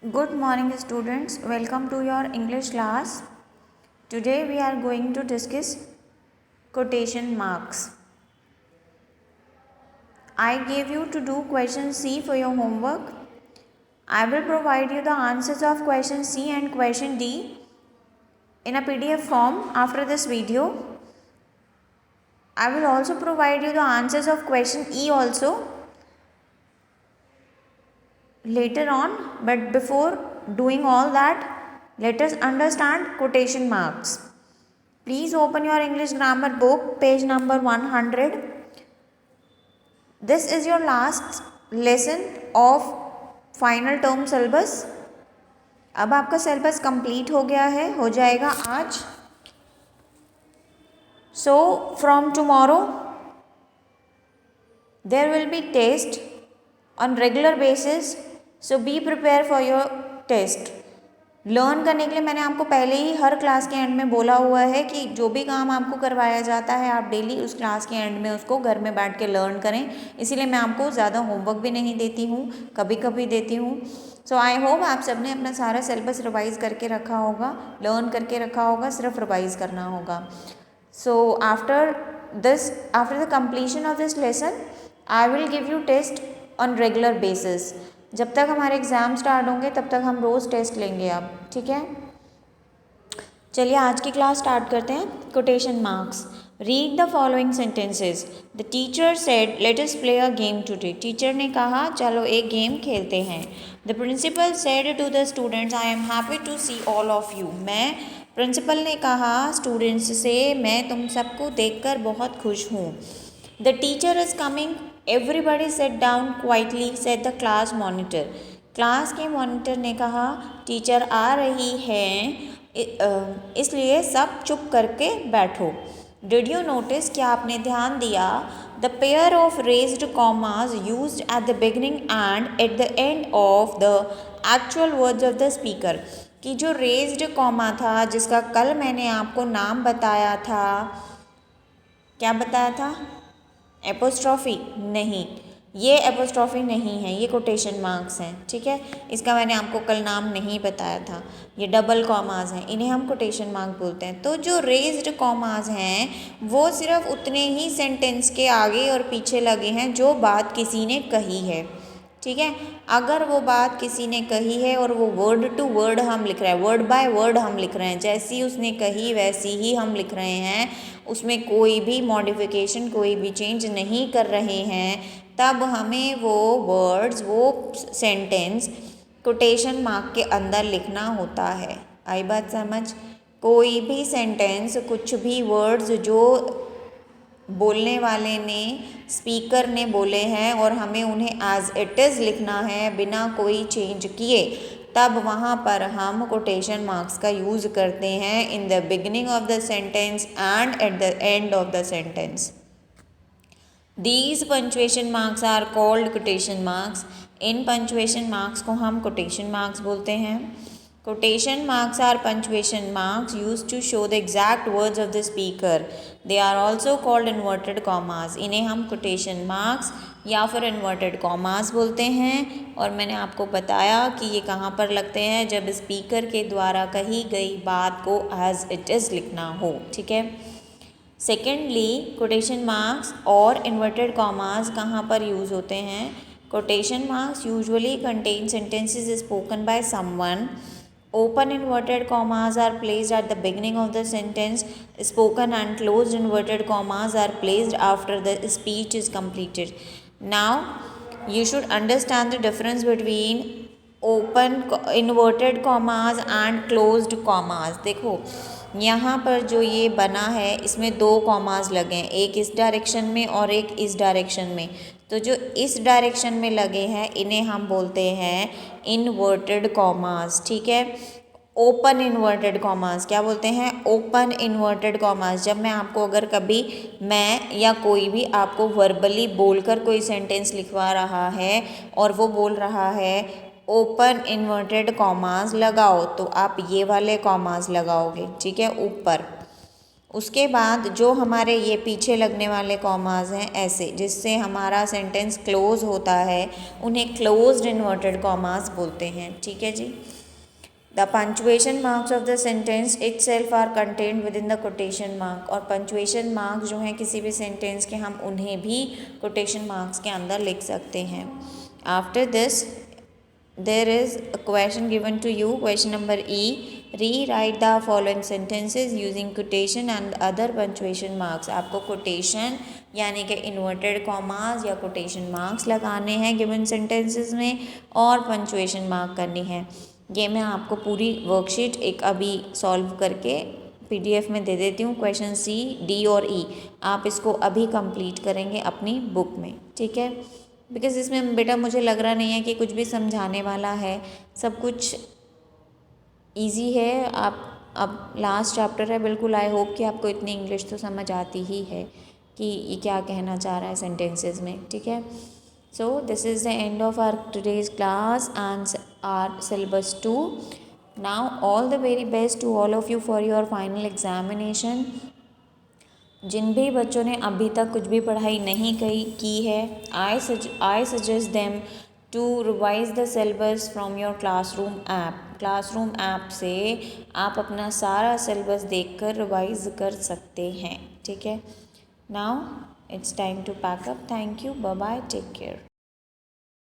Good morning students, welcome to your English class. Today we are going to discuss quotation marks. I gave you to do question C for your homework. I will provide you the answers of question C and question D in a PDF form after this video. I will also provide you the answers of question E also later on, but before doing all that, let us understand quotation marks. Please open your English grammar book, page number 100. This is your last lesson of final term syllabus. अब आपका syllabus complete हो गया है, हो जाएगा आज. So from tomorrow there will be test on regular basis. So be prepare for your test. Learn करने के लिए मैंने आपको पहले ही हर क्लास के एंड में बोला हुआ है कि जो भी काम आपको करवाया जाता है आप डेली उस क्लास के एंड में उसको घर में बैठ के लर्न करें. इसीलिए मैं आपको ज़्यादा होमवर्क भी नहीं देती हूँ, कभी कभी देती हूँ. सो आई होप आप सबने अपना सारा सिलेबस रिवाइज़ करके रखा होगा, लर्न करके रखा होगा, सिर्फ रिवाइज़ करना होगा. So after the completion of this lesson I will give you test on regular basis. जब तक हमारे एग्ज़ाम स्टार्ट होंगे तब तक हम रोज़ टेस्ट लेंगे अब, ठीक है. चलिए आज की क्लास स्टार्ट करते हैं. Quotation marks. Read the following sentences. The teacher said let us play a game today. Teacher ने कहा चलो एक गेम खेलते हैं. The principal said to the students I am happy to see all of you. Principal ने कहा students से मैं तुम सबको देखकर बहुत खुश हूँ. The teacher is coming. Everybody set down quietly said the class monitor. Class के मॉनिटर ने कहा टीचर आ रही हैं, इसलिए सब चुप करके बैठो. डिड यू नोटिस, क्या आपने ध्यान दिया, the pair of raised commas used at the beginning and at the end of the actual words of the speaker. कि जो रेज्ड कॉमा था जिसका कल मैंने आपको नाम बताया था, क्या बताया था, एपोस्ट्रॉफी. नहीं, ये एपोस्ट्रॉफी नहीं है, ये कोटेशन मार्क्स हैं, ठीक है. इसका मैंने आपको कल नाम नहीं बताया था. ये डबल कॉमाज हैं, इन्हें हम कोटेशन मार्क बोलते हैं. तो जो रेज्ड कॉमाज हैं वो सिर्फ उतने ही सेंटेंस के आगे और पीछे लगे हैं जो बात किसी ने कही है, ठीक है. अगर वो बात किसी ने कही है और वो वर्ड टू वर्ड हम लिख रहे हैं, वर्ड बाय वर्ड हम लिख रहे हैं, जैसी उसने कही वैसी ही हम लिख रहे हैं, उसमें कोई भी मॉडिफिकेशन कोई भी चेंज नहीं कर रहे हैं, तब हमें वो वर्ड्स वो सेंटेंस कोटेशन मार्क के अंदर लिखना होता है. आई बात समझ. कोई भी सेंटेंस, कुछ भी वर्ड्स जो बोलने वाले ने, स्पीकर ने बोले हैं और हमें उन्हें एज इट इज़ लिखना है बिना कोई चेंज किए, तब वहाँ पर हम कोटेशन मार्क्स का यूज़ करते हैं in the beginning of the sentence and at the end of the sentence. These punctuation marks are called quotation marks. इन पंचुएशन मार्क्स को हम कोटेशन मार्क्स बोलते हैं. Quotation marks are punctuation marks used to show the exact words of the speaker. They are also called inverted commas. इन्हें हम quotation marks या फिर inverted commas बोलते हैं. और मैंने आपको बताया कि ये कहाँ पर लगते हैं, जब स्पीकर के द्वारा कही गई बात को as it is लिखना हो, ठीक है. सेकेंडली quotation marks और inverted commas कहाँ पर यूज़ होते हैं. Quotation marks usually contain sentences spoken by someone. Open inverted commas are placed at the beginning of the sentence. Spoken and closed inverted commas are placed after the speech is completed. Now, you should understand the difference between open inverted commas and closed commas. देखो यहाँ पर जो ये बना है इसमें दो commas लगे हैं, एक इस डायरेक्शन में और एक इस डायरेक्शन में. तो जो इस डायरेक्शन में लगे हैं इन्हें हम बोलते हैं इन्वर्टेड कॉमास, ठीक है. ओपन इन्वर्टेड कॉमास क्या बोलते हैं, ओपन इन्वर्टेड कॉमास. जब मैं आपको अगर कभी मैं या कोई भी आपको वर्बली बोलकर कोई सेंटेंस लिखवा रहा है और वो बोल रहा है ओपन इन्वर्टेड कॉमास लगाओ, तो आप ये वाले कॉमास लगाओगे, ठीक है, ऊपर. उसके बाद जो हमारे ये पीछे लगने वाले कॉमाज हैं ऐसे, जिससे हमारा सेंटेंस क्लोज होता है, उन्हें क्लोज्ड इन्वर्टेड कॉमाज बोलते हैं। ठीक है जी। The punctuation marks of the sentence itself are contained within the quotation mark. और पंचुएशन मार्क जो हैं किसी भी सेंटेंस के, हम उन्हें भी कोटेशन मार्क्स के अंदर लिख सकते हैं। After this there is a question given to you, question number E. Rewrite the following sentences using quotation and other punctuation marks। आपको quotation यानी कि inverted commas या quotation marks लगाने हैं गिवन sentences में और punctuation mark करनी है। ये मैं आपको पूरी वर्कशीट एक अभी सॉल्व करके PDF में दे देती हूँ। क्वेश्चन C, D और E आप इसको अभी कंप्लीट करेंगे अपनी बुक में। ठीक है, बिकॉज़ इसमें बेटा मुझे लग रहा नहीं है कि कुछ भी समझाने वाला है, सब कुछ इजी है। आप अब लास्ट चैप्टर है, बिल्कुल आई होप कि आपको इतनी इंग्लिश तो समझ आती ही है कि ये क्या कहना चाह रहा है सेंटेंसेस में। ठीक है, so this is the end of our today's class and our syllabus 2। Now all the very best to all of you for your final examination. जिन भी बच्चों ने अभी तक कुछ भी पढ़ाई नहीं की है, I suggest them to revise the syllabus from your classroom app. Classroom app से आप अपना सारा सिलेबस देखकर रिवाइज कर सकते हैं। ठीक है, now it's time to pack up. Thank you, bye bye, take care.